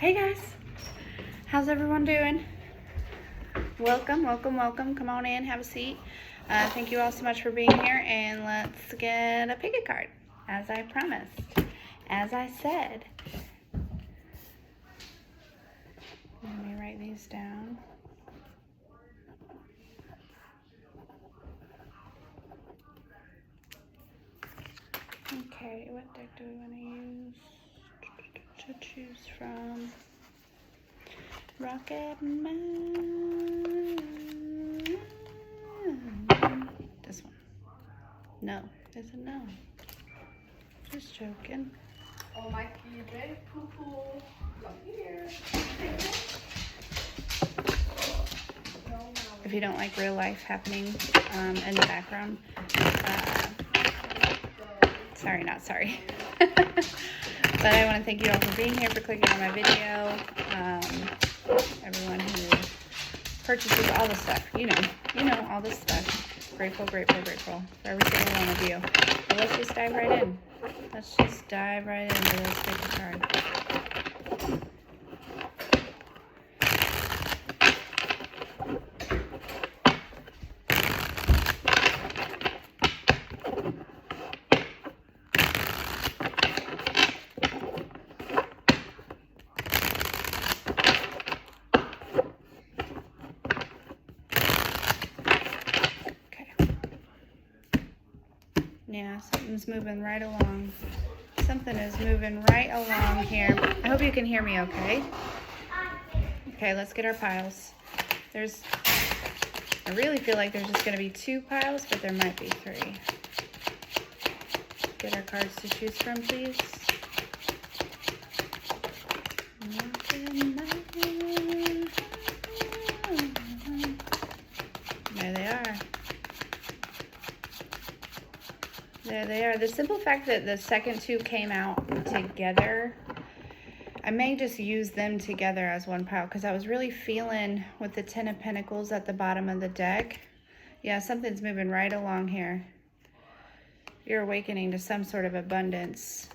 Hey guys, how's everyone doing? Welcome, welcome, welcome. Come on in, have a seat. Thank you all so much for being here, and let's get a pick a card, as I promised, as I said. Let me write these down. Okay, what deck do we want to use to choose from? Rocket Man. This one. No. Is it no? Just joking. Oh, Mikey, you ready? Poo-poo. Come here. If you don't like real life happening in the background, sorry, not sorry. But I want to thank you all for being here, for clicking on my video. Everyone who purchases all the stuff, you know, all this stuff. Grateful, grateful, grateful for every single one of you. But let's just dive right in. Let's just dive right into this pick a card. Yeah, something's moving right along. Something is moving right along here. I hope you can hear me okay. Okay, let's get our piles. I really feel like there's just going to be 2 piles, but there might be 3. Get our cards to choose from, please. There they are. There they are. The simple fact that the second 2 came out together, I may just use them together as one pile, because I was really feeling with the 10 of Pentacles at the bottom of the deck. Yeah, something's moving right along here. You're awakening to some sort of abundance.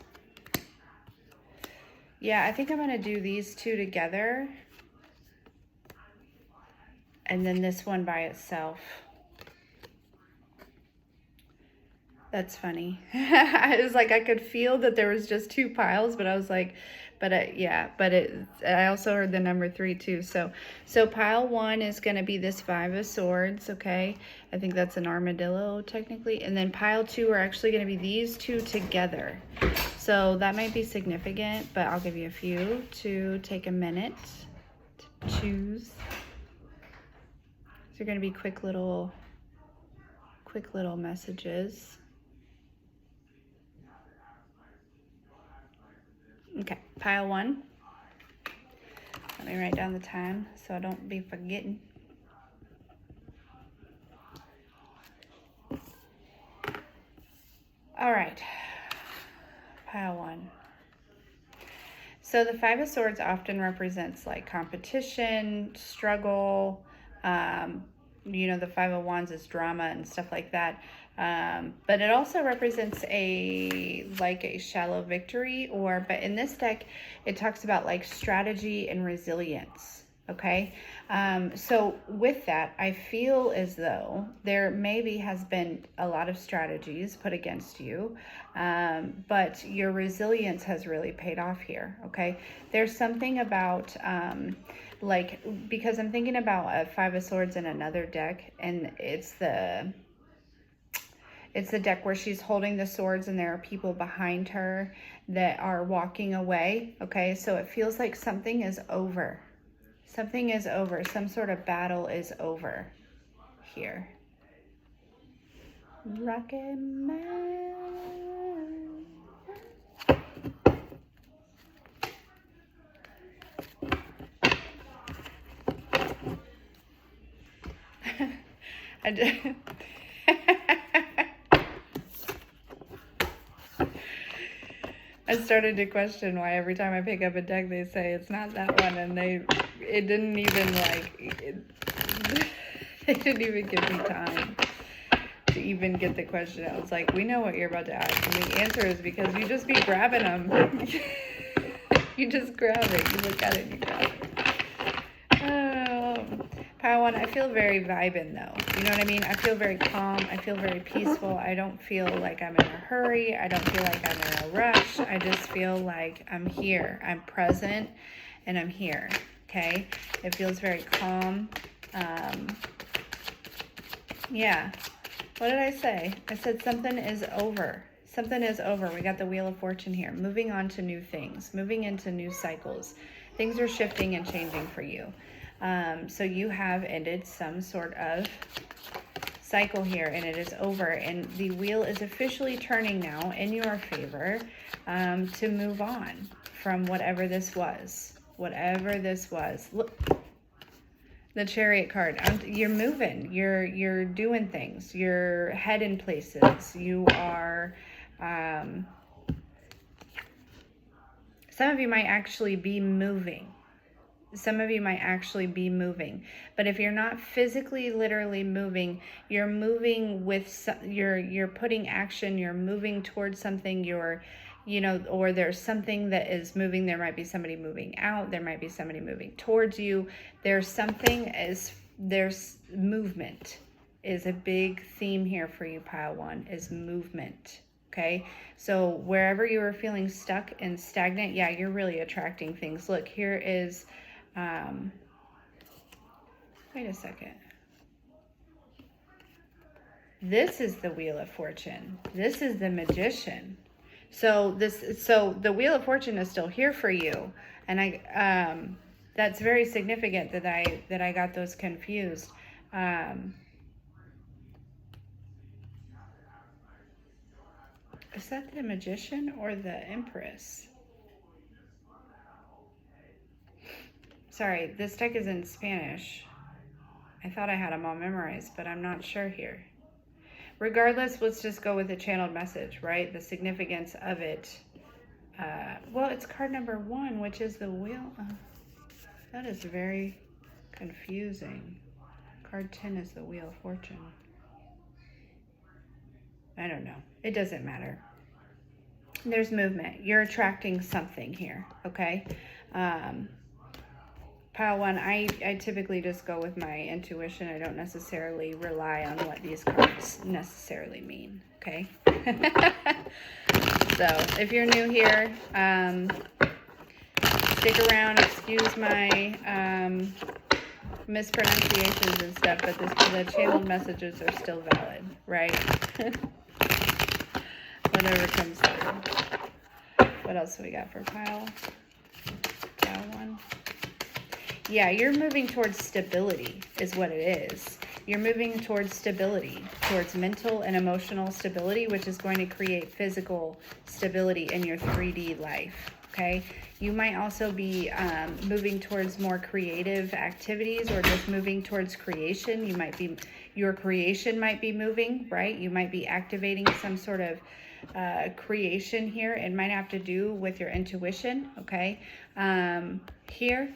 Yeah, I think I'm going to do these 2 together, and then this one by itself. That's funny. I was like, I could feel that there was just 2 piles, but I was like, I also heard the number 3 too. So pile 1 is going to be this 5 of Swords. Okay. I think that's an armadillo technically. And then pile 2 are actually going to be these 2 together. So that might be significant, but I'll give you a few to take a minute to choose. So they're going to be quick little messages. Okay, pile 1. Let me write down the time so I don't be forgetting. All right, pile 1. So the 5 of Swords often represents like competition, struggle. You know, the 5 of Wands is drama and stuff like that. But it also represents a shallow victory, but in this deck, it talks about like strategy and resilience. Okay. So with that, I feel as though there maybe has been a lot of strategies put against you, but your resilience has really paid off here. Okay. There's something about, because I'm thinking about a 5 of Swords in another deck, and it's the deck where she's holding the swords and there are people behind her that are walking away. Okay, so it feels like something is over. Something is over. Some sort of battle is over here. Rocket Man. I started to question why every time I pick up a deck they say it's not that one, and it didn't even they didn't even give me time to even get the question. I was like, we know what you're about to ask, and the answer is because you just be grabbing them. You just grab it. You look at it and you grab it. Pile 1, I feel very vibing though. You know what I mean? I feel very calm. I feel very peaceful. I don't feel like I'm in a hurry. I don't feel like I'm in a rush. I just feel like I'm here. I'm present and I'm here. Okay? It feels very calm. Yeah. What did I say? I said something is over. Something is over. We got the Wheel of Fortune here. Moving on to new things. Moving into new cycles. Things are shifting and changing for you. So you have ended some sort of cycle here and it is over. And the wheel is officially turning now in your favor to move on from whatever this was. Whatever this was. Look. The Chariot card. You're moving. You're doing things. You're heading places. You are. Some of you might actually be moving. Some of you might actually be moving. But if you're not physically, literally moving, you're moving with. You're putting action. You're moving towards something. You're. You know, or there's something that is moving. There might be somebody moving out. There might be somebody moving towards you. There's something there's movement is a big theme here for you, Pile 1, is movement. Okay. So wherever you are feeling stuck and stagnant, yeah, you're really attracting things. Look, here is, wait a second. This is the Wheel of Fortune. This is the Magician. So the Wheel of Fortune is still here for you, and that's very significant that I got those confused. Is that the Magician or the Empress? Sorry, this deck is in Spanish. I thought I had them all memorized, but I'm not sure here. Regardless, let's just go with the channeled message, right? The significance of it. Well, it's card number 1, which is the Wheel. That is very confusing. Card 10 is the Wheel of Fortune. I don't know. It doesn't matter. There's movement. You're attracting something here, okay? Pile 1, I typically just go with my intuition. I don't necessarily rely on what these cards necessarily mean, okay? So if you're new here, stick around. Excuse my mispronunciations and stuff, but the channeled messages are still valid, right? Whatever comes through. What else do we got for Pile 1? Yeah, you're moving towards stability is what it is. You're moving towards stability, towards mental and emotional stability, which is going to create physical stability in your 3D life, okay? You might also be moving towards more creative activities or just moving towards creation. Your creation might be moving, right? You might be activating some sort of creation here. It might have to do with your intuition, okay? Here.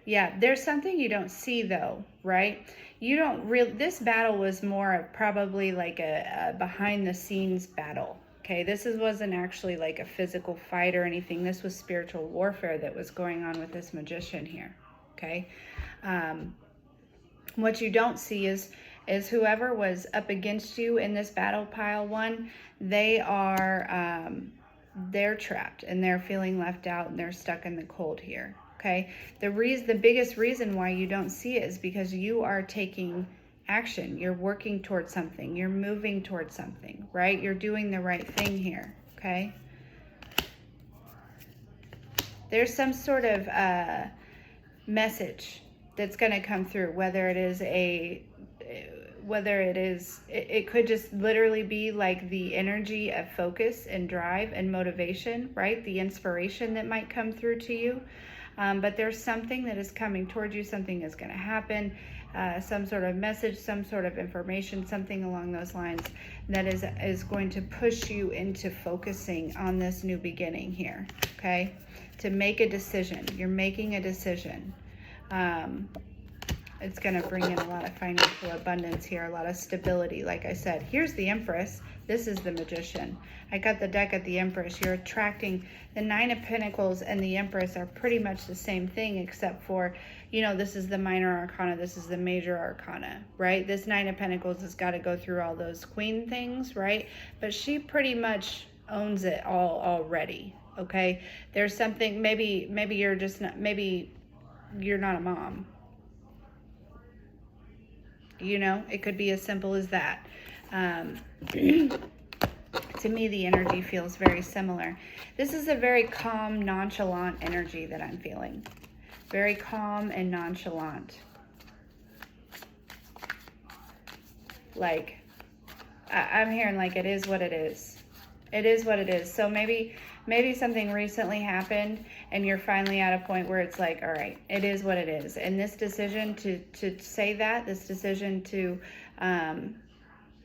Yeah, there's something you don't see though, right? This battle was more of probably like a behind the scenes battle. Okay, wasn't actually like a physical fight or anything. This was spiritual warfare that was going on with this magician here. Okay. What you don't see is whoever was up against you in this battle, Pile 1, they're trapped and they're feeling left out and they're stuck in the cold here. Okay, the biggest reason why you don't see it is because you are taking action. You're working towards something. You're moving towards something, right? You're doing the right thing here, okay? There's some sort of message that's going to come through, it could just literally be like the energy of focus and drive and motivation, right? The inspiration that might come through to you. But there's something that is coming towards you. Something is going to happen. Some sort of message, some sort of information, something along those lines that is going to push you into focusing on this new beginning here, okay? To make a decision. You're making a decision. It's going to bring in a lot of financial abundance here, a lot of stability. Like I said, here's the Empress. This is the Magician. I got the deck at the Empress. You're attracting the Nine of Pentacles and the Empress are pretty much the same thing, except for, you know, this is the minor arcana. This is the major arcana, right? This Nine of Pentacles has got to go through all those queen things, right? But she pretty much owns it all already, okay? There's something, maybe you're just not, maybe you're not a mom. You know, it could be as simple as that. To me, the energy feels very similar. This is a very calm, nonchalant energy that I'm feeling. Very calm and nonchalant. Like, I'm hearing like it is what it is. It is what it is. So maybe something recently happened and you're finally at a point where it's like, all right, it is what it is. And this decision to say that, this decision to,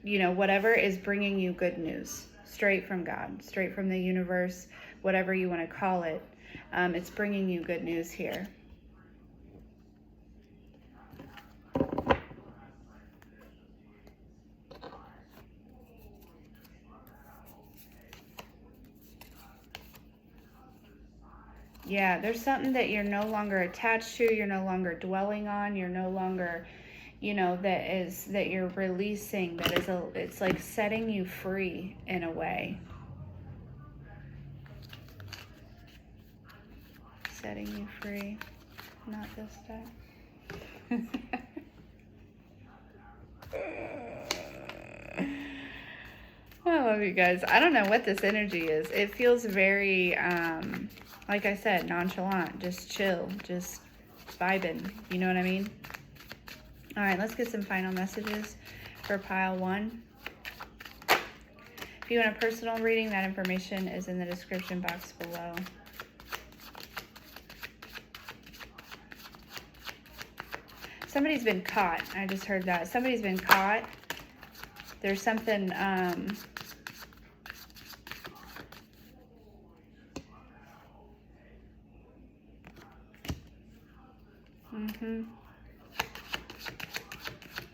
you know, whatever is bringing you good news straight from God, straight from the universe, whatever you want to call it. It's bringing you good news here. Yeah, there's something that you're no longer attached to, you're no longer dwelling on, you're no longer, you know, that you're releasing, it's like setting you free in a way. Setting you free, not this time. I love you guys. I don't know what this energy is. It feels very, like I said, nonchalant, just chill, just vibing. You know what I mean? All right, let's get some final messages for pile 1. If you want a personal reading, that information is in the description box below. Somebody's been caught. I just heard that. Somebody's been caught. There's something,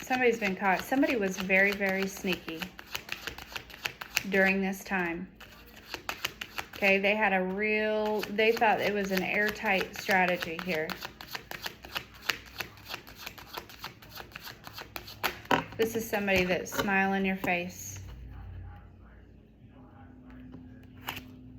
somebody's been caught. Somebody was very, very sneaky during this time. Okay, they had they thought it was an airtight strategy here. This is somebody that's smiling in your face.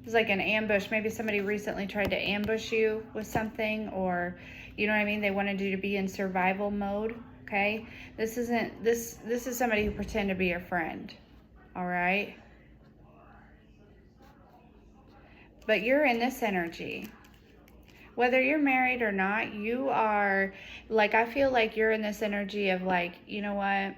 It's like an ambush. Maybe somebody recently tried to ambush you with something, or, you know what I mean? They wanted you to be in survival mode, okay? This is somebody who pretend to be your friend, all right? But you're in this energy. Whether you're married or not, you are, like, I feel like you're in this energy of like, you know what?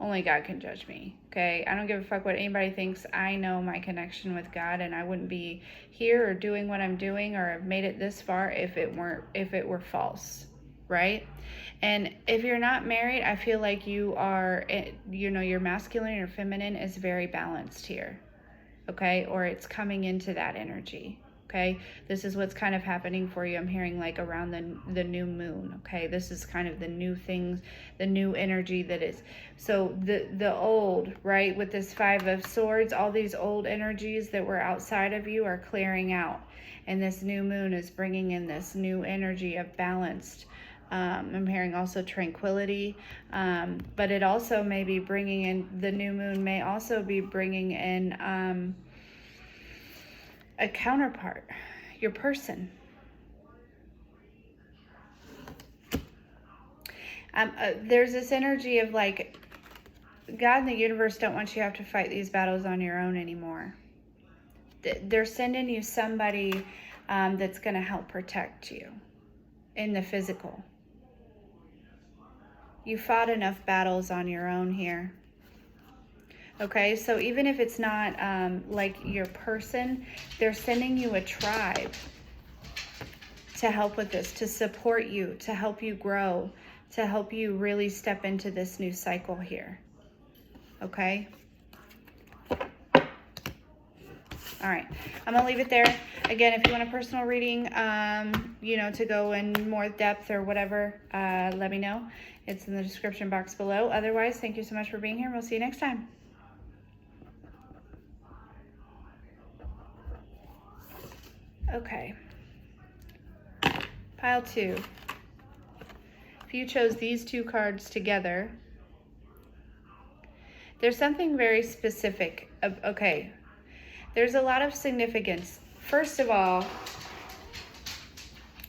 Only God can judge me, okay? I don't give a fuck what anybody thinks. I know my connection with God, and I wouldn't be here or doing what I'm doing or have made it this far if it were false, right? And if you're not married, I feel like you are, you know, your masculine or feminine is very balanced here, okay? Or it's coming into that energy. Okay, this is what's kind of happening for you. I'm hearing like around the new moon. Okay, this is kind of the new things, the new energy that is. So the old, right, with this 5 of Swords, all these old energies that were outside of you are clearing out, and this new moon is bringing in this new energy of balanced. I'm hearing also tranquility, but it also may be bringing in, the new moon may also be bringing in a counterpart, your person. There's this energy of like, God and the universe don't want you to have to fight these battles on your own anymore. They're sending you somebody that's going to help protect you in the physical. You fought enough battles on your own here. Okay, so even if it's not like your person, they're sending you a tribe to help with this, to support you, to help you grow, to help you really step into this new cycle here. Okay? All right, I'm gonna leave it there. Again, if you want a personal reading, you know, to go in more depth or whatever, let me know. It's in the description box below. Otherwise, thank you so much for being here. We'll see you next time. Okay. Pile 2. If you chose these 2 cards together, there's something very specific. Okay. There's a lot of significance. First of all,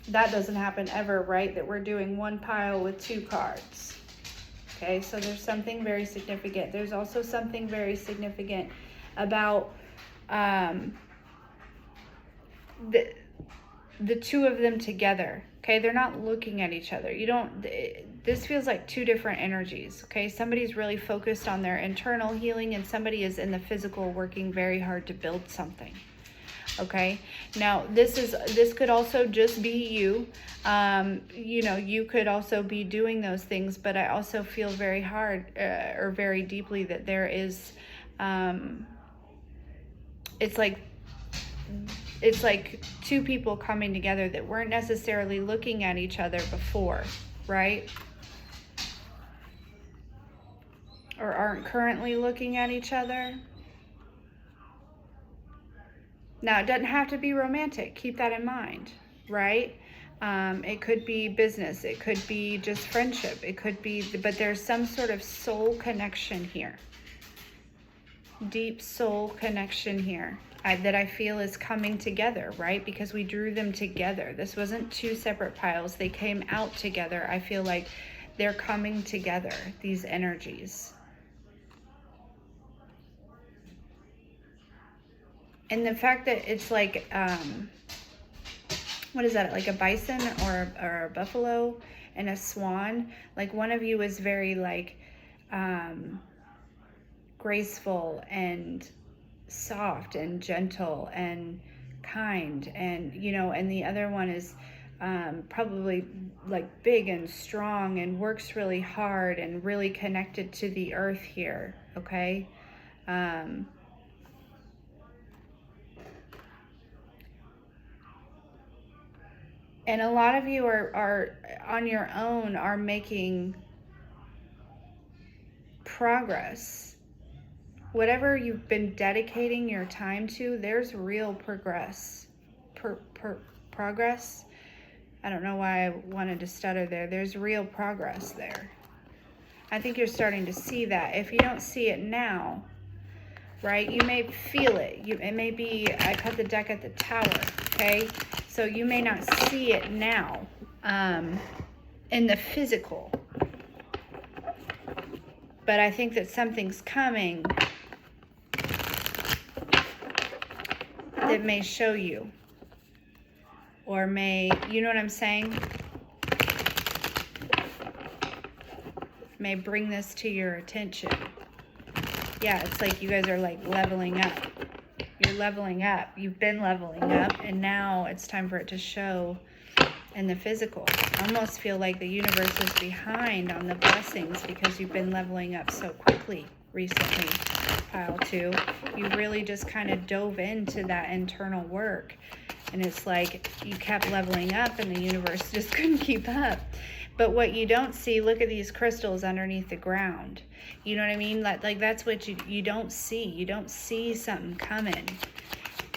that doesn't happen ever, right? That we're doing one pile with 2 cards. Okay, so there's something very significant. There's also something very significant about the 2 of them together. Okay, they're not looking at each other. This feels like 2 different energies. Okay, somebody's really focused on their internal healing, and somebody is in the physical working very hard to build something. Okay, now this could also just be you. You know, you could also be doing those things, but I also feel very hard or very deeply that there is, it's like 2 people coming together that weren't necessarily looking at each other before, right? Or aren't currently looking at each other. Now, it doesn't have to be romantic. Keep that in mind, right? It could be business. It could be just friendship. It could be, but there's some sort of soul connection here. Deep soul connection here that I feel is coming together, right? Because we drew them together. This wasn't 2 separate piles. They came out together. I feel like they're coming together, these energies. And the fact that it's like, what is that? Like a bison or a buffalo and a swan. Like one of you is very like graceful and soft and gentle and kind, and you know, and the other one is probably like big and strong and works really hard and really connected to the earth here. Okay. And a lot of you are on your own, are making progress. Whatever you've been dedicating your time to, there's real progress. Progress? I don't know why I wanted to stutter there. There's real progress there. I think you're starting to see that. If you don't see it now, right, you may feel it. It may be, I cut the deck at the Tower, okay? So you may not see it now in the physical. But I think that something's coming that may show you. Or may, you know what I'm saying? May bring this to your attention. Yeah, it's like you guys are like leveling up. You're leveling up. You've been leveling up, and now it's time for it to show in the physical. I almost feel like the universe is behind on the blessings because you've been leveling up so quickly recently, pile 2. You really just kind of dove into that internal work, and it's like you kept leveling up and the universe just couldn't keep up. But what you don't see, look at these crystals underneath the ground. You know what I mean? Like that's what you don't see. You don't see something coming.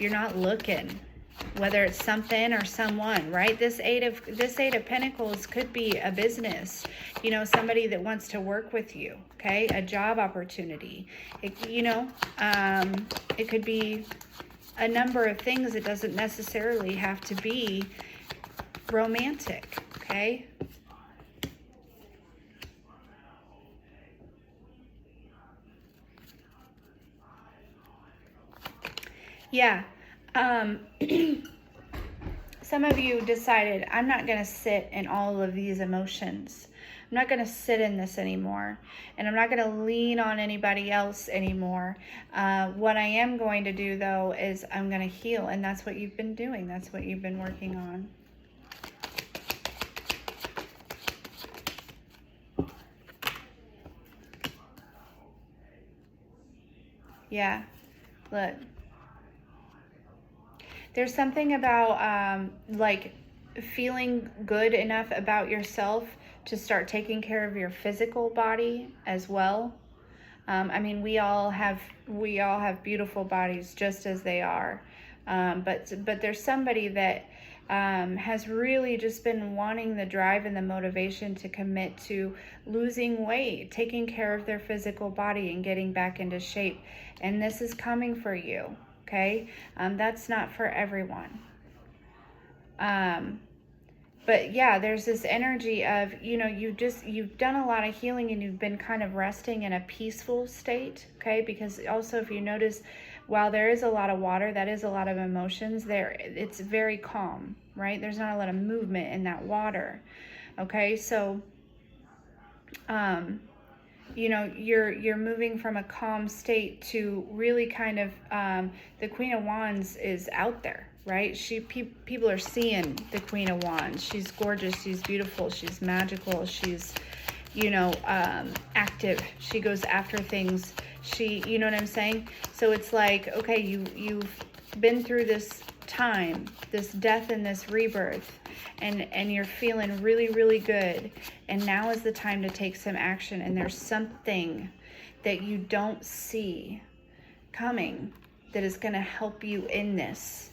You're not looking. Whether it's something or someone, right? This eight of Pentacles could be a business. You know, somebody that wants to work with you. Okay, a job opportunity. It could be a number of things. It doesn't necessarily have to be romantic. Okay. Yeah. Some of you decided, I'm not going to sit in all of these emotions. I'm not going to sit in this anymore. And I'm not going to lean on anybody else anymore. What I am going to do, though, is I'm going to heal. And that's what you've been doing. That's what you've been working on. Yeah. Look. There's something about like feeling good enough about yourself to start taking care of your physical body as well. I mean, we all have beautiful bodies just as they are, but there's somebody that has really just been wanting the drive and the motivation to commit to losing weight, taking care of their physical body, and getting back into shape. And this is coming for you, okay? That's not for everyone. But yeah, there's this energy of, you've done a lot of healing and you've been kind of resting in a peaceful state, okay? Because also, if you notice, while there is a lot of water, that is a lot of emotions there, it's very calm, right? There's not a lot of movement in that water, okay? So, you're moving from a calm state to really kind of, the Queen of Wands is out there, right? People are seeing the Queen of Wands. She's gorgeous. She's beautiful. She's magical. She's, active. She goes after things. You know what I'm saying? So it's like, okay, you've been through this time, this death and this rebirth, and you're feeling really, really good. And now is the time to take some action. And there's something that you don't see coming that is going to help you in this.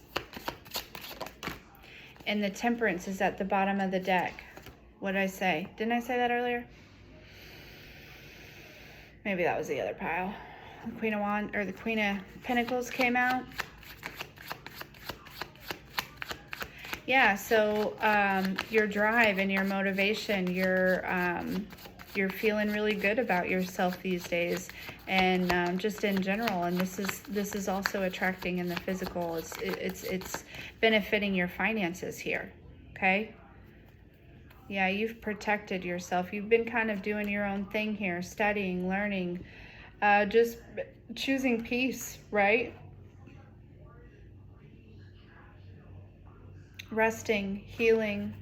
And the Temperance is at the bottom of the deck. What did I say? Didn't I say that earlier? Maybe that was the other pile. The Queen of Wands, or the Queen of Pentacles came out. Yeah, so your drive and your motivation, you're feeling really good about yourself these days, and just in general. And this is also attracting in the physical. It's benefiting your finances here. Okay. Yeah, you've protected yourself. You've been kind of doing your own thing here, studying, learning, just choosing peace, right? Resting, healing.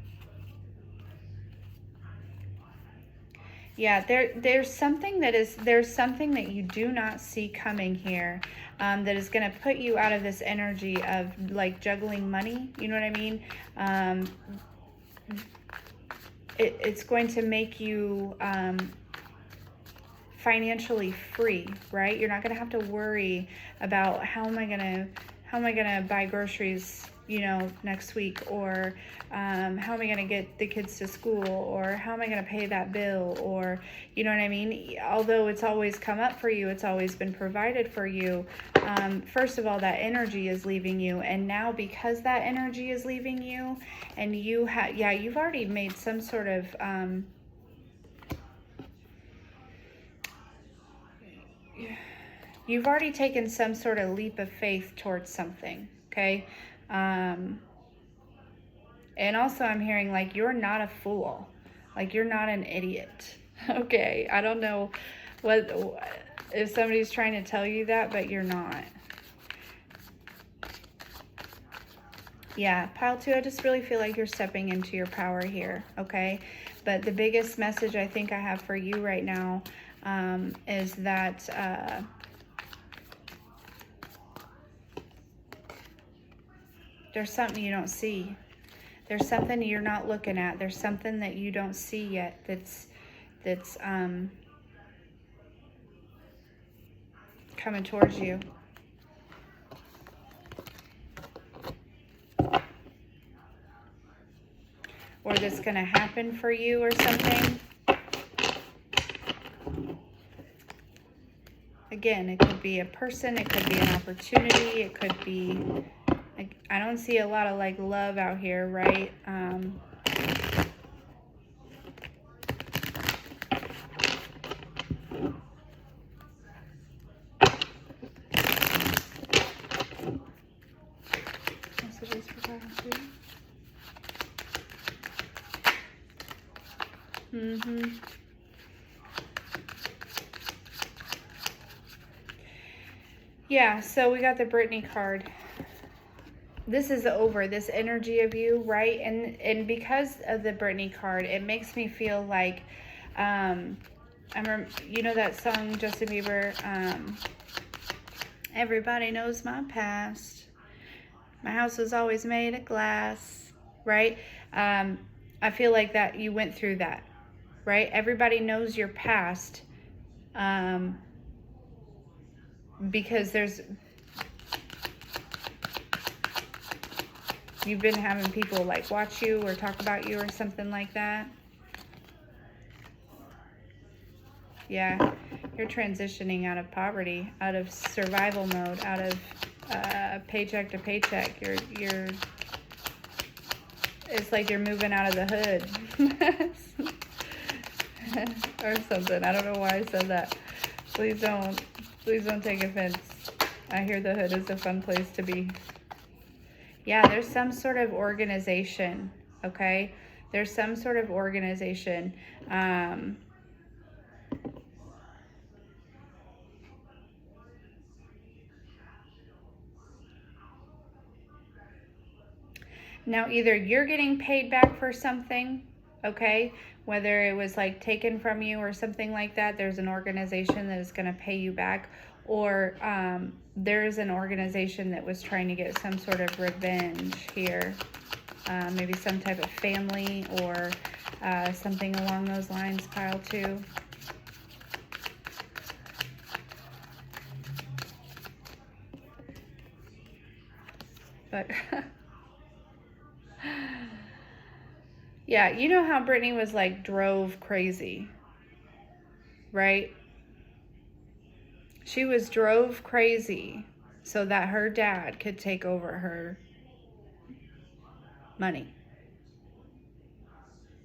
Yeah, there's something that you do not see coming here, that is going to put you out of this energy of like juggling money. You know what I mean? It's going to make you financially free, right? You're not going to have to worry about how am I going to buy groceries, next week, or how am I going to get the kids to school, or how am I going to pay that bill, or, you know what I mean? Although it's always come up for you, it's always been provided for you. First of all, that energy is leaving you, and now because that energy is leaving you, and you've already made some sort of you've already taken some sort of leap of faith towards something, okay? And also I'm hearing like you're not a fool, like you're not an idiot. Okay, I don't know what if somebody's trying to tell you that, but you're not. Yeah, pile 2, I just really feel like you're stepping into your power here, okay? But the biggest message I think I have for you right now is that there's something you don't see. There's something you're not looking at. There's something that you don't see yet that's coming towards you. Or that's going to happen for you or something. Again, it could be a person, it could be an opportunity, it could be, like, I don't see a lot of like love out here, right? Messages for pile 2. Yeah, so we got the Brittany card. This is over, this energy of you, right? And because of the Brittany card, it makes me feel like, you know that song, Justin Bieber, Everybody Knows My Past. My house was always made of glass, right? I feel like that you went through that, right? Everybody knows your past, because you've been having people like watch you or talk about you or something like that. Yeah, you're transitioning out of poverty, out of survival mode, out of paycheck to paycheck. It's like you're moving out of the hood or something. I don't know why I said that. Please don't take offense. I hear the hood is a fun place to be. Yeah, there's some sort of organization, okay? There's some sort of organization. Now, either you're getting paid back for something, okay? Whether it was like taken from you or something like that, there's an organization that is going to pay you back. Or there's an organization that was trying to get some sort of revenge here. Maybe some type of family or something along those lines, pile 2. But yeah, you know how Brittany was like drove crazy, right? She was drove crazy so that her dad could take over her money.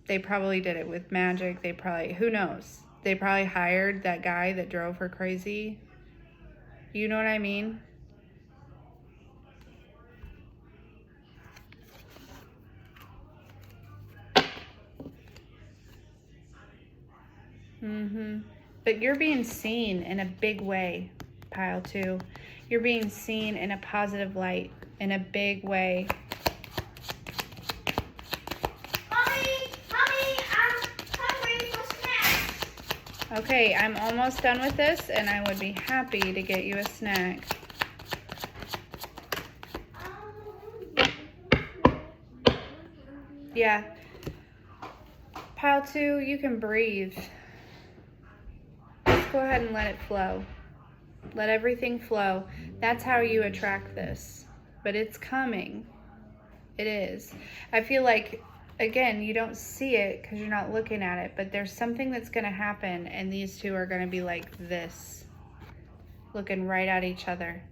They probably did it with magic. They probably, who knows? They probably hired that guy that drove her crazy. You know what I mean? But you're being seen in a big way, pile 2. You're being seen in a positive light, in a big way. Mommy, I'm hungry for snacks. Okay, I'm almost done with this, and I would be happy to get you a snack. Yeah. Pile 2, you can breathe. Just go ahead and let it flow. Let everything flow. That's how you attract this. But it's coming. It is. I feel like, again, you don't see it because you're not looking at it, but there's something that's going to happen, and these two are going to be like this, looking right at each other.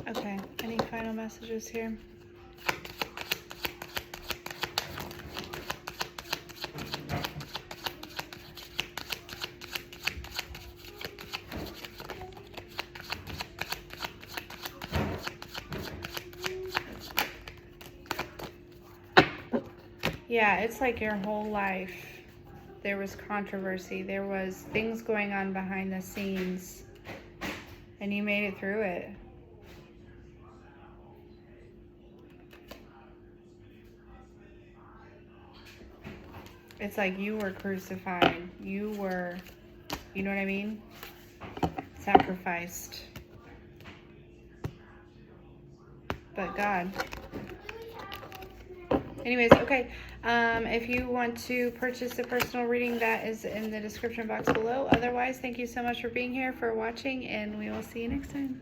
Okay, any final messages here? Yeah, it's like your whole life there was controversy. There was things going on behind the scenes, and you made it through it. It's like you were crucified. You were, you know what I mean? Sacrificed. But God. Anyways, okay. If you want to purchase a personal reading, that is in the description box below. Otherwise, thank you so much for being here, for watching, and we will see you next time.